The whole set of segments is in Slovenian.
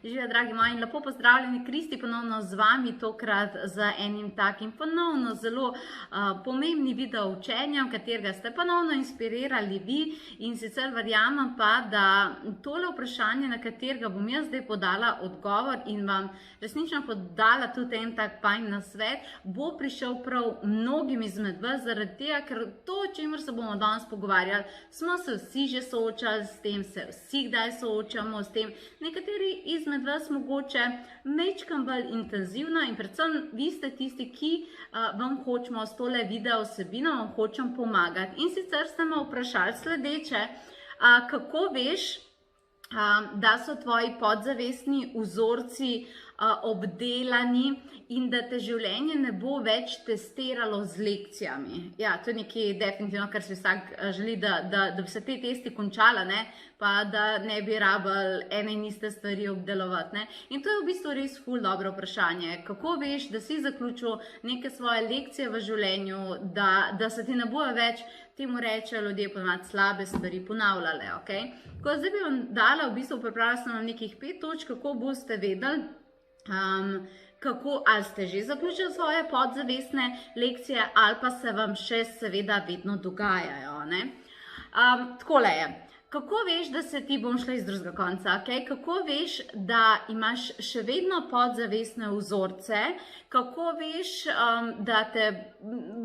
Živijo, dragi moji, in lepo pozdravljeni, Kristi, ponovno z vami, tokrat z enim takim ponovno zelo pomembnim video učenjem, katerega ste ponovno inspirirali vi, in sicer verjamem pa, da tole vprašanje, na katerega bom jaz zdaj podala odgovor in vam resnično podala tudi en tak fajn nasvet, bo prišel prav mnogim izmed vas, zaradi tega, ker to, o čemer se bomo danes pogovarjali, smo se vsi že soočali s tem, se vsi kdaj soočamo s tem, nekateri izmed vas mogoče mečkam bolj intenzivno in predvsem vi ste tisti, ki vam hočemo s tole video vsebino, vam hočem pomagati. In sicer ste me vprašali sledeče, kako veš, da so tvoji podzavestni vzorci obdelani in da te življenje ne bo več testiralo z lekcijami. Ja, to je nekaj definitivno, kar si vsak želi, da bi se te testi končala, ne? Pa da ne bi rabili ene in iste stvari obdelovati. Ne? In to je v bistvu res ful dobro vprašanje. Kako veš, da si zaključil neke svoje lekcije v življenju, da se ti ne bojo več, temu rečejo ljudje ponovadi, slabe stvari ponavljale. Okay? Zdaj bi vam dala, v bistvu pripravila sem vam nekih 5 točk, kako boste vedeli, ali ste že zaključili svoje podzavestne lekcije ali pa se vam še seveda vedno dogajajo. Takole je. Kako veš, da se ti, bom šla iz drugega konca, okay? Kako veš, da imaš še vedno podzavestne vzorce, kako veš, da te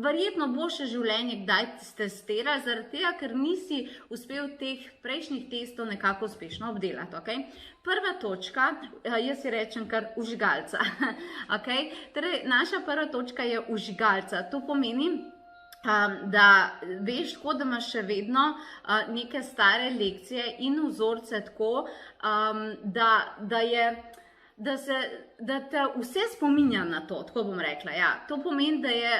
verjetno bo še življenje kdaj testira, zaradi tega, ker nisi uspel teh prejšnjih testov nekako uspešno obdelati. Okay? Prva točka, jaz si rečem kar vžigalca. Okay? Torej, naša prva točka je vžigalca. To pomeni, da veš, tako da imaš še vedno neke stare lekcije in vzorce tako, da te vse spominja na to, tako bom rekla. Ja. To pomeni, da je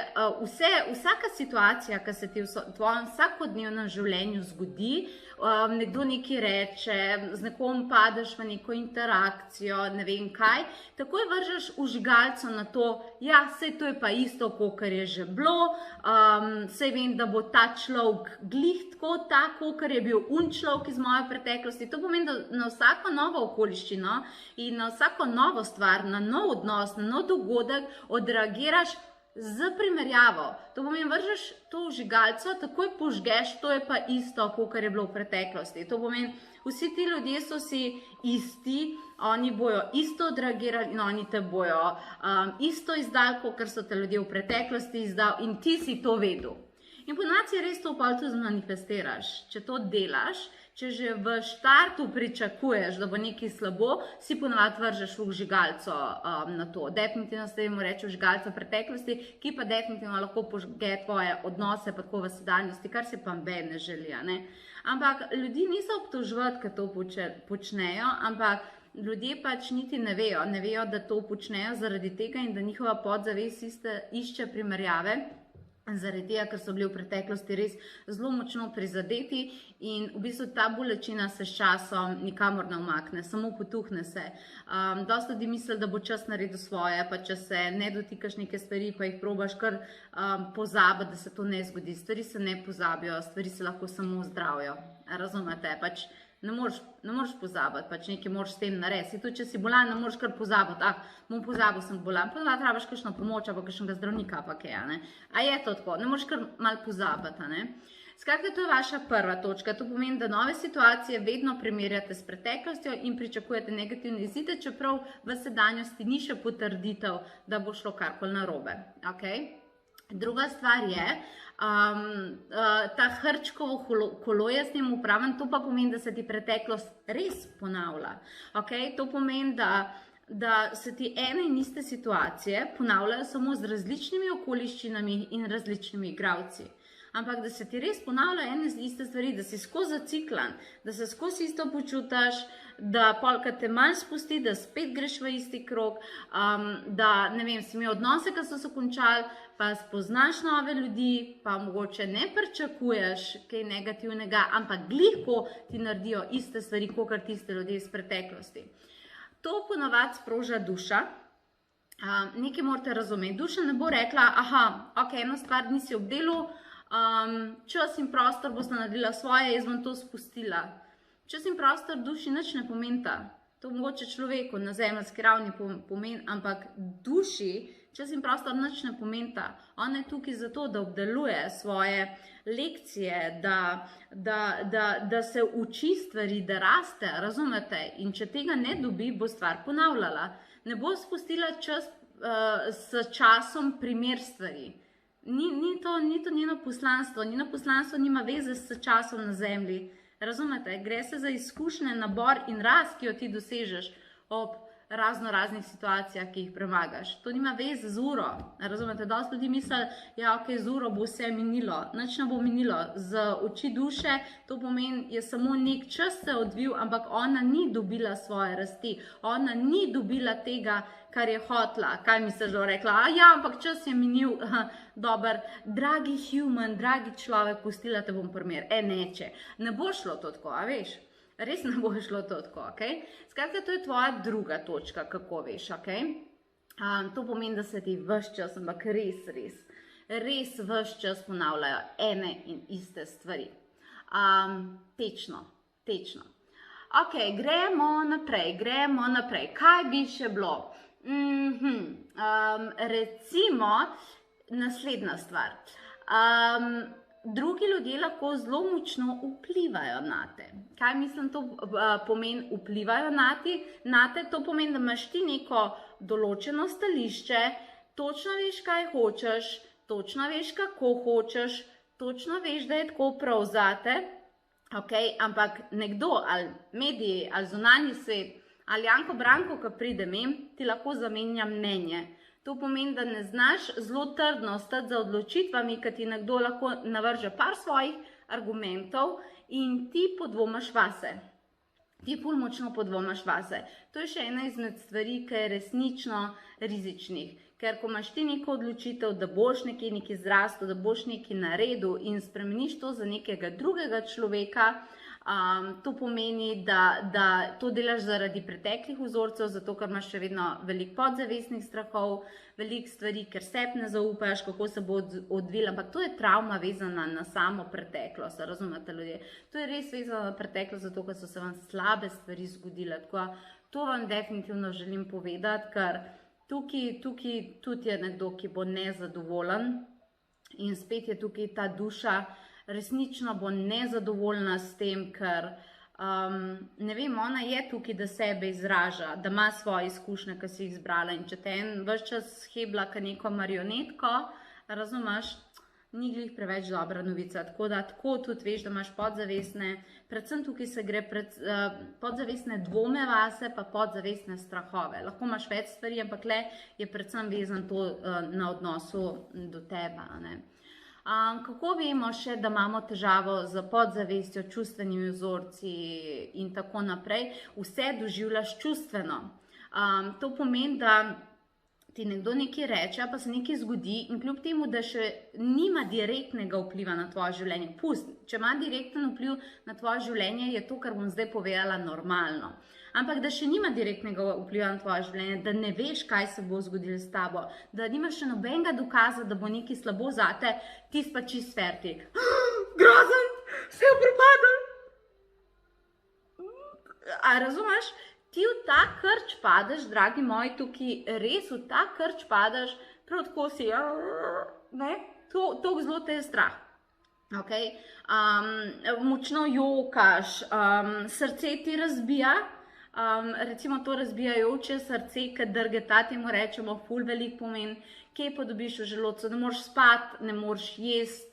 vsaka situacija, ki se ti v tvojem vsakodnevnem življenju zgodi, nekdo nekaj reče, z nekom padeš v neko interakcijo, ne vem kaj, takoj vržeš vžigalco na to, ja, sej to je pa isto, kakor je že bilo, sej vem, da bo ta človek glih tako, kakor je bil človek iz moje preteklosti. To pomeni, da na vsako novo okoliščino in na vsako novo stvar, na nov odnos, na nov dogodek odreagiraš z primerjavo. To pomeni, vržeš to vžigalco, takoj požgeš, to je pa isto, kakor je bilo v preteklosti. To pomeni, vsi ti ljudje so si isti, oni bojo isto odreagirali in oni te bojo isto izdali, kakor so te ljudje v preteklosti izdali in ti si to vedel. In ponovadi si res to tudi manifestiraš. Če to delaš, če že v štartu pričakuješ, da bo nekaj slabo, si ponovadi vržeš vžigalco na to. Definitivno se temu reče vžigalca preteklosti, ki pa definitivno lahko požge tvoje odnose pa tako v sedanjosti, kar si pa noben ne želi. Ampak ljudi niso obtoževati, ker to počnejo, ampak ljudje pač niti ne vejo, da to počnejo zaradi tega in da njihova podzavest išče primerjave, zaradi tega, ker so bili v preteklosti res zelo močno prizadeti in v bistvu ta bolečina se s časom nikamor ne umakne, samo potuhne se. Dosti ljudi misli, da bo čas naredil svoje, pa če se ne dotikaš neke stvari, pa jih probaš kar pozabiti, da se to ne zgodi. Stvari se ne pozabijo, stvari se lahko samo zdravijo. Razumete? Pač ne moreš pozabiti, pač nekaj moraš s tem narediti. Tudi če si bolan, ne moreš kar pozabiti, bom pozabil, sem bolan, pa trebaš kakšno pomoč, pa kakšnega zdravnika, pa kaj, a je to tako, ne moreš kar malo pozabiti, Skratka, to je vaša prva točka, to pomeni, da nove situacije vedno primerjate s preteklostjo in pričakujete negativne izide, čeprav v sedanjosti ni še potrditev, da bo šlo karkoli narobe. Druga stvar je, ta hrčkovo kolo, jaz njemu pravim, to pa pomeni, da se ti preteklost res ponavlja. To pomeni, da se ti ene in iste situacije ponavljajo samo z različnimi okoliščinami in različnimi igralci. Ampak da se ti res ponavljajo ene iste stvari, da si skozi zaciklan, da se skozi isto počutaš, da polka te manj spusti, da spet greš v isti krog, da, ne vem, si imel odnose, ki so se končali, pa spoznaš nove ljudi, pa mogoče ne pričakuješ kaj negativnega, ampak glihko ti naredijo iste stvari, kakor tiste ljudje iz preteklosti. To ponovadi sproža duša. Nekaj morate razumeti. Duša ne bo rekla, eno stvar nisi obdelal, čas in prostor bosta naredila svoje, jaz bom to spustila. Čas in prostor duši nič ne pomenta. To mogoče človeku na zemeljski ravni pomeni, ampak duši, čas in prostor nič ne pomenta. Ona je tukaj zato, da obdeluje svoje lekcije, da se uči stvari, da raste, razumete? In če tega ne dobi, bo stvar ponavljala. Ne bo spustila čas s časom primer stvari. Ni to njeno poslanstvo. Njeno poslanstvo nima veze s časom na zemlji. Razumete? Gre se za izkušnje, nabor in rast, ki jo ti dosežeš ob raznih situacijah, ki jih premagaš. To nima veze z uro. Razumete? Dosti ljudi misli, ja, ok, z uro bo vse minilo. Nič ne bo minilo. Z oči duše to pomeni, je samo nek čas se odvil, ampak ona ni dobila svoje rasti. Ona ni dobila tega, kar je hotla. Kaj misliš, da bo rekla? Ja, ampak čas je minil. Dober, dragi human, dragi človek, pustila te bom primer. Neče. Ne bo šlo to tako, a veš? Res ne bo šlo to tako, ok? Skratka, to je tvoja druga točka, kako veš, ok? To pomeni, da se ti ves čas, ampak res ves čas ponavljajo ene in iste stvari. Tečno. Ok, gremo naprej. Kaj bi še bilo? Recimo, naslednja stvar. Drugi ljudje lahko zelo močno vplivajo na te. Kaj mislim, to pomeni vplivajo na te? To pomeni, da imaš ti neko določeno stališče, točno veš, kaj hočeš, točno veš, kako hočeš, točno veš, da je tako prav zate, okay? Ampak nekdo, ali mediji, ali zunanji svet, ali Janko Branko, ki pride mem, ti lahko zamenja mnenje. To pomeni, da ne znaš zelo trdno ostati za odločitvami, ki ti nekdo lahko navrže par svojih argumentov in ti podvomaš vase. Ti ful močno podvomaš vase. To je še ena izmed stvari, ki je resnično rizičnih. Ker ko imaš ti neko odločitev, da boš nekaj zrastel, da boš nekaj naredil in spremeniš to za nekega drugega človeka, to pomeni, da to delaš zaradi preteklih vzorcev, zato ker imaš še vedno veliko podzavestnih strahov, veliko stvari, ker sebi ne zaupaš, kako se bo odvila, ampak to je travma vezana na samo preteklost, razumete ljudje? To je res vezano na preteklost, zato ker so se vam slabe stvari zgodile. Tako, to vam definitivno želim povedati, ker tukaj tudi je nekdo, ki bo nezadovoljen in spet je tukaj ta duša, resnično bo nezadovoljna s tem, ker ne vem, ona je tukaj, da sebe izraža, da ima svoje izkušnje, ki si jih zbrala in če te ves čas hebla ka neko marionetko, razumeš, ni glih preveč dobra novica, tako da tako tudi veš, da imaš podzavestne, predvsem tukaj se gre podzavestne dvome vase, pa podzavestne strahove. Lahko imaš več stvari, ampak le je predvsem vezan to na odnosu do tebe, ne. Kako vemo še, da imamo težavo z podzavestjo, čustvenimi vzorci in tako naprej? Vse doživljaš čustveno. To pomeni, da ti nekdo nekaj reče, pa se nekaj zgodi in kljub temu, da še nima direktnega vpliva na tvoje življenje. Če ima direkten vpliv na tvoje življenje, je to, kar bom zdaj povedala, normalno. Ampak da še nima direktnega vpliva na tvoje življenje, da ne veš, kaj se bo zgodilo s tabo, da nimaš še nobenega dokaza, da bo nekaj slabo zate, ti pa čist fertik. Grozen, vse propada. A razumeš? Ti v ta krč padeš, dragi moji, tukaj res v ta krč padeš, prav tako si, ne? To zelo te je strah. Okay? Močno jokaš, srce ti razbija, recimo to razbijajoče srce, ki drgeta, temu rečemo, ful velik pomen, kje pa dobiš v želodcu, ne moreš spati, ne moreš jesti.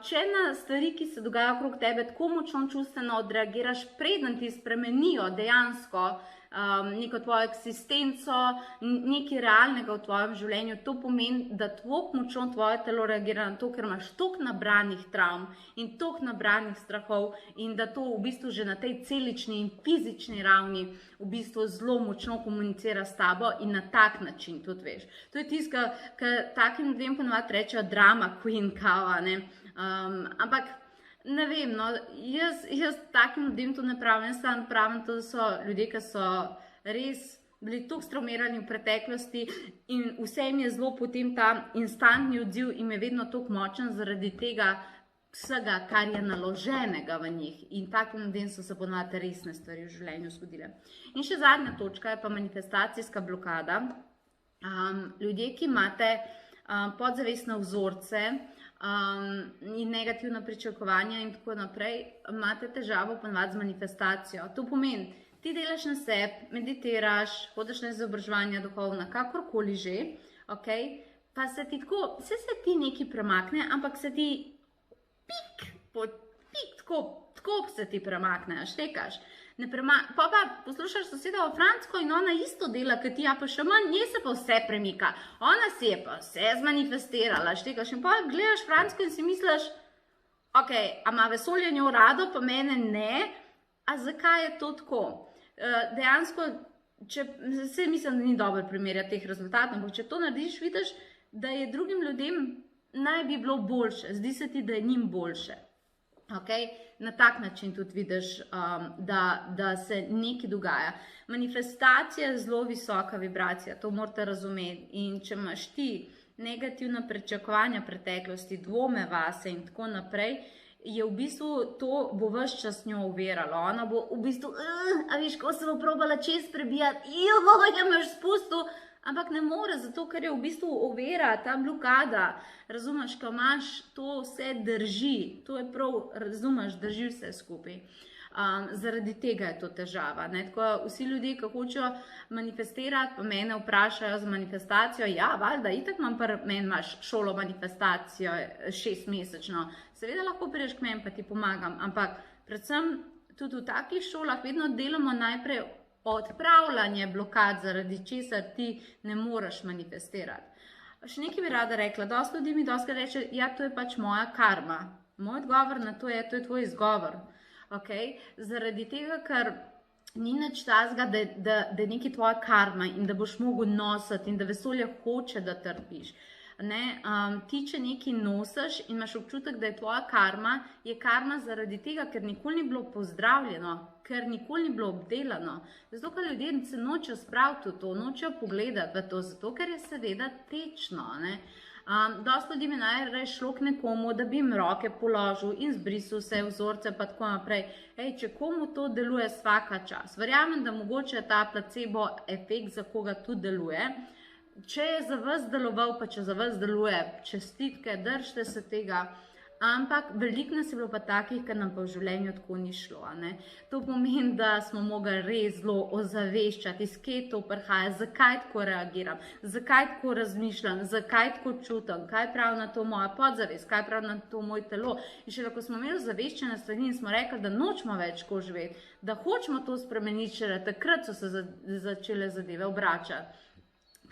Če na stvari, ki se dogajajo okrog tebe, tako močno čustveno odreagiraš, preden ti spremenijo dejansko neko tvojo eksistenco, nekaj realnega v tvojem življenju, to pomeni, da toliko močno tvoje telo reagira na to, ker imaš toliko nabranih travm in toliko nabranih strahov in da to v bistvu že na tej celični in fizični ravni v bistvu zelo močno komunicira s tabo in na tak način tudi veš. To je tisto, kar takim ljudem ponovadi rečejo drama queen kava, ne? Ampak ne vem, no, jaz takim ljudem to ne pravim, jaz tam pravim to, da so ljudje, ki so res bili toliko straumirani v preteklosti in vse jim je zelo potem ta instantni odziv in je vedno toliko močen zaradi tega, vsega, kar je naloženega v njih, in takim ljudem so se ponovadi resne stvari v življenju zgodile. In še zadnja točka je pa manifestacijska blokada. Ljudje, ki imate podzavestne vzorce in negativna pričakovanja in tako naprej, imate težavo ponovadi z manifestacijo. To pomeni, ti delaš na sebi, meditiraš, hodiš na izobraževanja duhovna, kakorkoli že, pa se ti tako, se ti nekaj premakne, ampak se ti tako se ti premakne, štekaš. Pa poslušaš sosedo Franco in ona isto dela, kot ti, pa še manj, nje se pa vse premika. Ona si je pa vse zmanifestirala, štekaš. In pa gledaš Franco in si misliš, a ima vesolje njo rado, pa mene ne, a zakaj je to tako? Dejansko, se mislim, da ni dobro primerjati teh rezultatov, ampak če to narediš, vidiš, da je drugim ljudem naj bi bilo boljše, zdi se ti, da je njim boljše. Na tak način tudi vidiš, da se nekaj dogaja. Manifestacija je zelo visoka vibracija, to morate razumeti. In če imaš ti negativna pričakovanja preteklosti, dvome vase in tako naprej, je v bistvu to bo ves čas njo uveralo. Ona bo v bistvu, a veš, ko se bo probala čez prebijati, je imaš spustil, ampak ne more, zato ker je v bistvu ovira, ta blokada, razumeš, ko imaš, to vse drži, to je prav, razumeš, drži vse skupaj. Zaradi tega je to težava. Tako vsi ljudje, ki hočejo manifestirati, pa mene vprašajo za manifestacijo, ja, valjda, itak meni imaš šolo manifestacijo 6-mesečno, seveda lahko prideš k meni, pa ti pomagam, ampak predvsem tudi v takih šolah vedno delamo najprej odpravljanje blokad, zaradi česar ti ne moreš manifestirati. Še nekaj bi rada rekla, dosti ljudi mi dostikrat reče, ja, to je pač moja karma. Moj odgovor na to je tvoj izgovor. Zaradi tega, ker ni nič tazga, da je nekaj tvoja karma in da boš mogel nositi in da vesolje hoče, da trpiš. Ti, če nekaj nosiš in imaš občutek, da je tvoja karma, je karma zaradi tega, ker nikoli ni bilo pozdravljeno, ker nikoli ni bilo obdelano. Zato, ker ljudje se nočejo spraviti v to, nočejo pogledati v to, zato, ker je seveda tečno. Dosti ljudi mi najraje šlo k nekomu, da bi jim roke položil in zbrisal vse vzorce, pa tako naprej. Če komu to deluje svaka čas, verjamem, da mogoče je ta placebo efekt za koga tudi deluje. Če je za vas deloval, pa če za vas deluje, čestitke, držite se tega, ampak veliko nas je bilo pa takih, ker nam pa v življenju tako ni šlo. To pomeni, da smo mogli res zelo ozaveščati, iz kje to prihaja, zakaj tako reagiram, zakaj tako razmišljam, zakaj tako čutim, kaj pravi na to moja podzavest, kaj pravi na to moj telo. In še ko smo imeli ozaveščene strani in smo rekli, da nočemo več tako živeti, da hočemo to spremeniti, šele takrat so se začele zadeve obračati.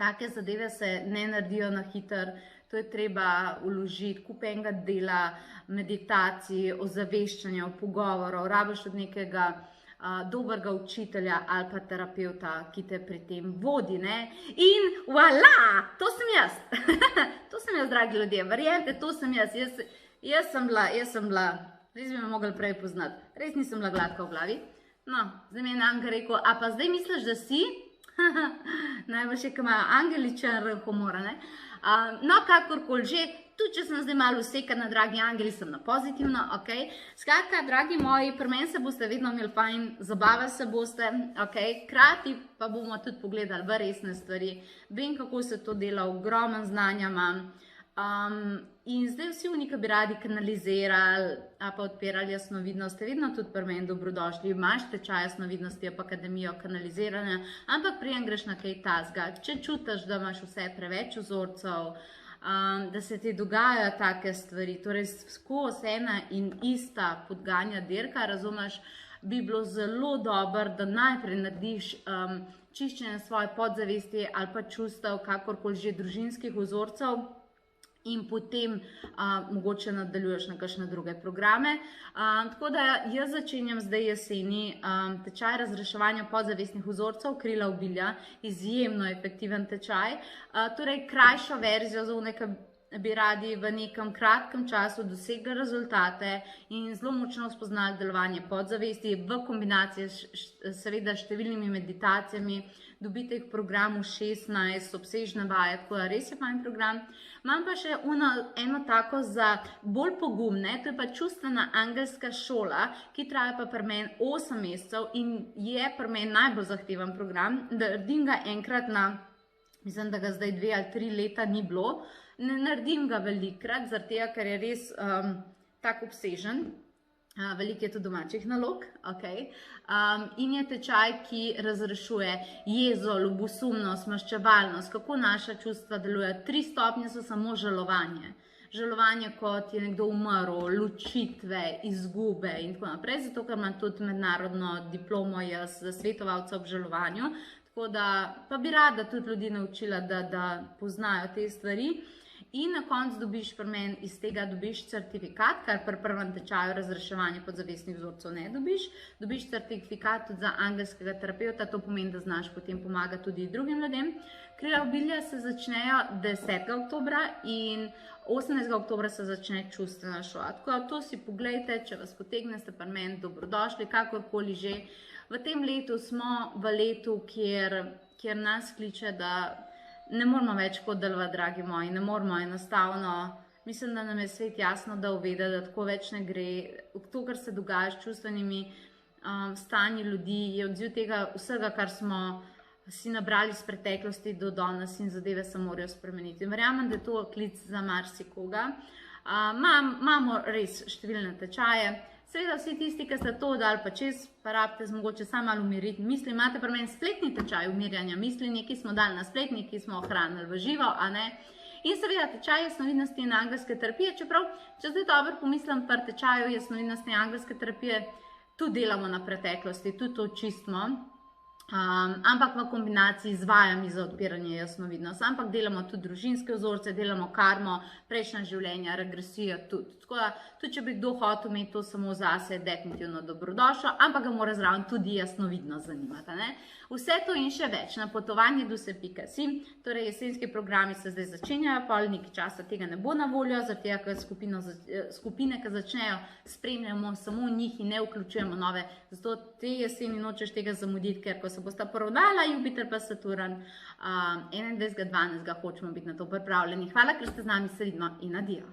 Take zadeve se ne naredijo na hiter, to je treba vložiti, kup enega dela, meditacij, ozaveščanja, pogovorov, rabiš od nekega dobrega učitelja ali pa terapeuta, ki te pri tem vodi. In voilà, to sem jaz. To sem jaz, dragi ljudje, verjemite, to sem jaz. Jaz sem bila, res bi me mogli prej poznati, res nisem bila gladka v glavi. No, zdaj mi je Anka rekel, a pa zdaj misliš, da si? Najbolj še, ki imajo angeličen humor. No, kakorkoli že, tudi če sem zdaj malo usekana, dragi angeli, sem na pozitivno, Skratka, dragi moji, pri meni se boste vedno imeli fajn, zabavali se boste, krati pa bomo tudi pogledali v resne stvari. Vem, kako se to dela, ogromen znanja imam. In zdaj vsi oni, ki bi radi kanalizirali ali pa odpirali jasnovidnost, ste vedno tudi pri meni dobrodošli. Imaš tečaj jasnovidnosti, pa akademijo kanaliziranja, ampak prijem greš na kaj tazga. Če čutiš, da imaš vse preveč vzorcev, da se ti dogajajo take stvari, torej skozi ena in ista podganja dirka, razumeš, bi bilo zelo dobro, da najprej narediš čiščenje svoje podzavesti ali pa čustev, kakorkoli že družinskih vzorcev, in potem mogoče nadaljuješ na kakšne druge programe. Tako da jaz začenjam zdaj jeseni tečaj razreševanja podzavestnih vzorcev krila obilja, izjemno efektiven tečaj, torej krajšo verzijo za nekaj bi radi v nekem kratkem času dosegli rezultate in zelo močno spoznali delovanje podzavesti v kombinaciji seveda s številnimi meditacijami. Dobite jih v programu 16, obsežne vaje, tako da res je fajn program. Imam pa še eno tako za bolj pogumne, to je pa čustvena angelska šola, ki traja pa pri meni 8 mesecev in je pri meni najbolj zahteven program. Naredim ga enkrat mislim, da ga zdaj 2 ali 3 leta ni bilo. Ne naredim ga velikrat, zaradi tega, ker je res tako obsežen. Veliko je tudi domačih nalog, in je tečaj, ki razrešuje jezo, ljubosumnost, maščevalnost, kako naša čustva delujejo. 3 stopnje so samo žalovanje. Žalovanje, kot je nekdo umrl, ločitve, izgube in tako naprej, zato ker imam tudi mednarodno diplomo jaz za svetovalca ob žalovanju, tako da pa bi rada tudi ljudi naučila, da poznajo te stvari. In na koncu dobiš pri meni iz tega certifikat, kar pri prvem tečaju razreševanja podzavestnih vzorcev ne dobiš. Dobiš certifikat tudi za angelskega terapeuta, to pomeni, da znaš potem pomagati tudi drugim ljudem. Krila obilja se začnejo 10. oktobra in 18. oktobra se začne čustvena šola. Tako da to si pogledajte, če vas potegne, ste pri meni dobrodošli, kakorkoli že. V tem letu smo v letu, kjer nas kliče, da ne moramo več kot delovati, dragi moji, ne moramo enostavno. Mislim, da nam je svet jasno dal vedeti, da tako več ne gre. To, kar se dogaja s čustvenimi stanji ljudi, je odziv tega vsega, kar smo si nabrali iz preteklosti do danes in zadeve se morajo spremeniti. Verjamem, da je to klic za marsikoga. Imamo res številne tečaje. Seveda vsi tisti, ki ste to dali pa čez, pa rabite mogoče samo malo umiriti misli. Imate pri meni spletni tečaj umirjanja misli, nekaj smo dali na splet, nekaj smo ohranili v živo, a ne? In seveda tečaj jasnovidnosti in angelske terapije, čeprav, če zdaj dobro pomislim, pri tečaju jasnovidnosti in angelske terapije tudi delamo na preteklosti, tudi to čistimo, ampak v kombinaciji z vajami za odpiranje jasnovidnosti. Ampak delamo tudi družinske vzorce, delamo karmo, prejšnja življenja, regresijo tudi. Tako da, tudi če bi kdo hotel imeti to samo zase, je definitivno dobrodošlo, ampak ga mora zraven tudi jasnovidnost zanimati, ne? Vse to in še več na potovanjeduse.si, torej jesenski programi se zdaj začenjajo, pol nekaj časa tega ne bo na voljo, zaradi tega, ker skupine, ki začnejo, spremljamo samo njih in ne vključujemo nove, zato te jeseni nočeš tega zamuditi, ker ko se bosta poravnala Jupiter pa Saturn, 21.12. hočemo biti na to pripravljeni. Hvala, ker ste z nami, se vidimo in adijo.